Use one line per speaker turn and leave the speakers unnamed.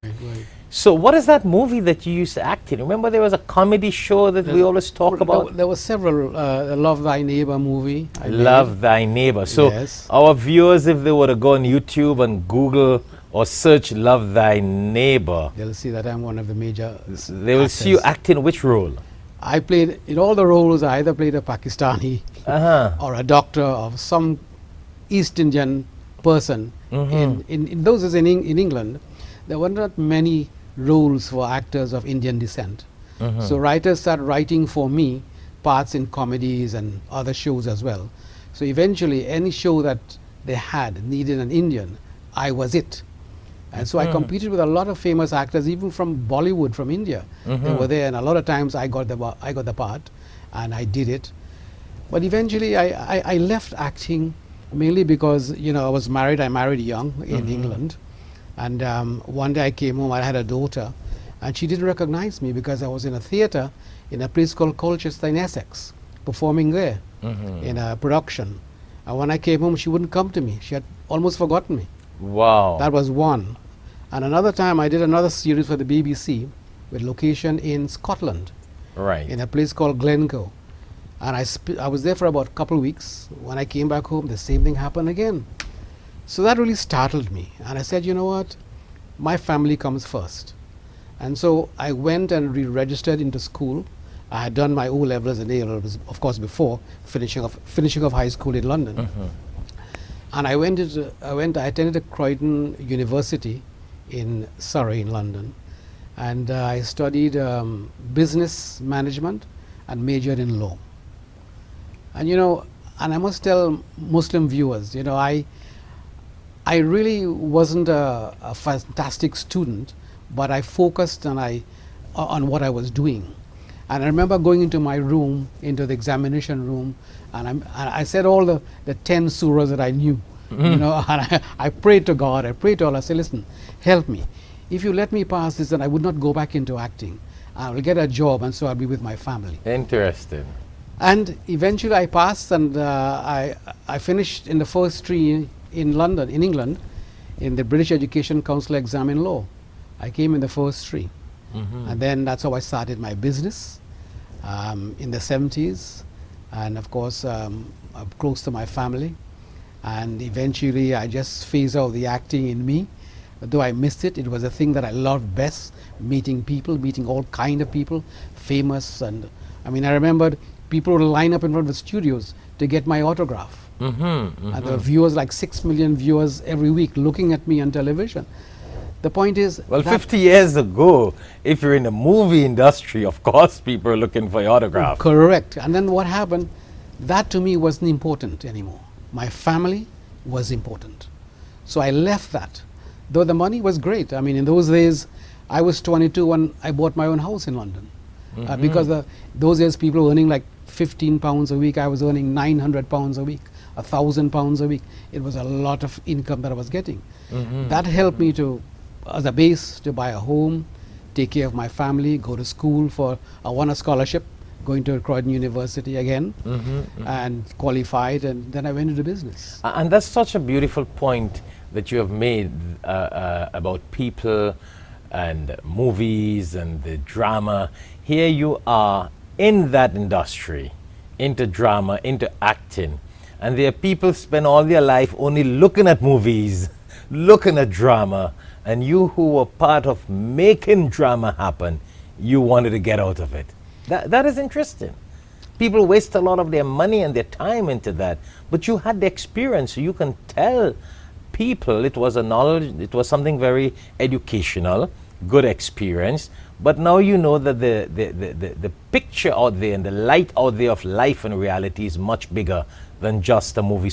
Right.
So what is that movie that you used to act in? Remember there was a comedy show that we always talk about?
There were several. Love Thy Neighbor movie. I
Love
made.
Thy Neighbor. So
Yes.
our viewers, if they were to go on YouTube and Google or search Love Thy Neighbor,
They'll see that I'm one of the major.
they will see you act in which role?
I played in all the roles. I either played a Pakistani or a doctor or some East Indian person. In those days in England, there were not many roles for actors of Indian descent. So writers started writing for me parts in comedies and other shows as well. So eventually any show that they had needed an Indian, I was it. And so I competed with a lot of famous actors, even from Bollywood, from India. They were there, and a lot of times I got the part, and I did it. But eventually I left acting mainly because, you know, I was married. I married young in England. And one day I came home, I had a daughter, and she didn't recognize me because I was in a theater in a place called Colchester in Essex, performing there in a production. And when I came home, she wouldn't come to me. She had almost forgotten me.
Wow.
That was one. And another time I did another series for the BBC with location in Scotland,
Right.
in a place called Glencoe. And I was there for about a couple of weeks. When I came back home, the same thing happened again. So that really startled me. And I said, you know what? My family comes first. And so I went and re-registered into school. I had done my O-levels and A-levels, of course, before finishing off high school in London. And I attended Croydon University in Surrey in London. And I studied business management and majored in law. And you know, and I must tell Muslim viewers, you know, I really wasn't a fantastic student, but I focused on what I was doing. And I remember going into my room, into the examination room, and I said all the 10 surahs that I knew. You know, and I prayed to God, I prayed to Allah, I said, listen, help me. If you let me pass this, then I would not go back into acting. I will get a job, and so I'll be with my family.
Interesting.
And eventually I passed, and I finished in the first three in London, in England, in the British Education Council exam in law. I came in the first three. And then that's how I started my business in the 70s. And of course, I'm close to my family. And eventually I just phased out the acting in me. Though I missed it, it was a thing that I loved best, meeting people, meeting all kind of people, famous. And I mean, I remembered people would line up in front of the studios to get my autograph. And there were viewers, like 6 million viewers every week looking at me on television. The point is,
well, 50 years ago, if you're in the movie industry, of course, people are looking for your autograph.
Correct. And then what happened, that to me wasn't important anymore. My family was important. So I left that, though the money was great. I mean, in those days, I was 22 when I bought my own house in London. Because those days, people were earning like 15 pounds a week. I was earning 900 pounds a week, 1,000 pounds a week. It was a lot of income that I was getting. That helped me to, as a base, to buy a home, take care of my family, go to school for, I won a scholarship, going to Croydon University again, and qualified, and then I went into business.
And that's such a beautiful point that you have made about people and movies and the drama. Here you are in that industry, into drama, into acting, and there are people spend all their life only looking at movies, looking at drama, and you who were part of making drama happen, you wanted to get out of it. That is interesting. People waste a lot of their money and their time into that, but you had the experience, so you can tell people it was a knowledge, it was something very educational, good experience, but now you know that the picture out there and the light out there of life and reality is much bigger than just a movie.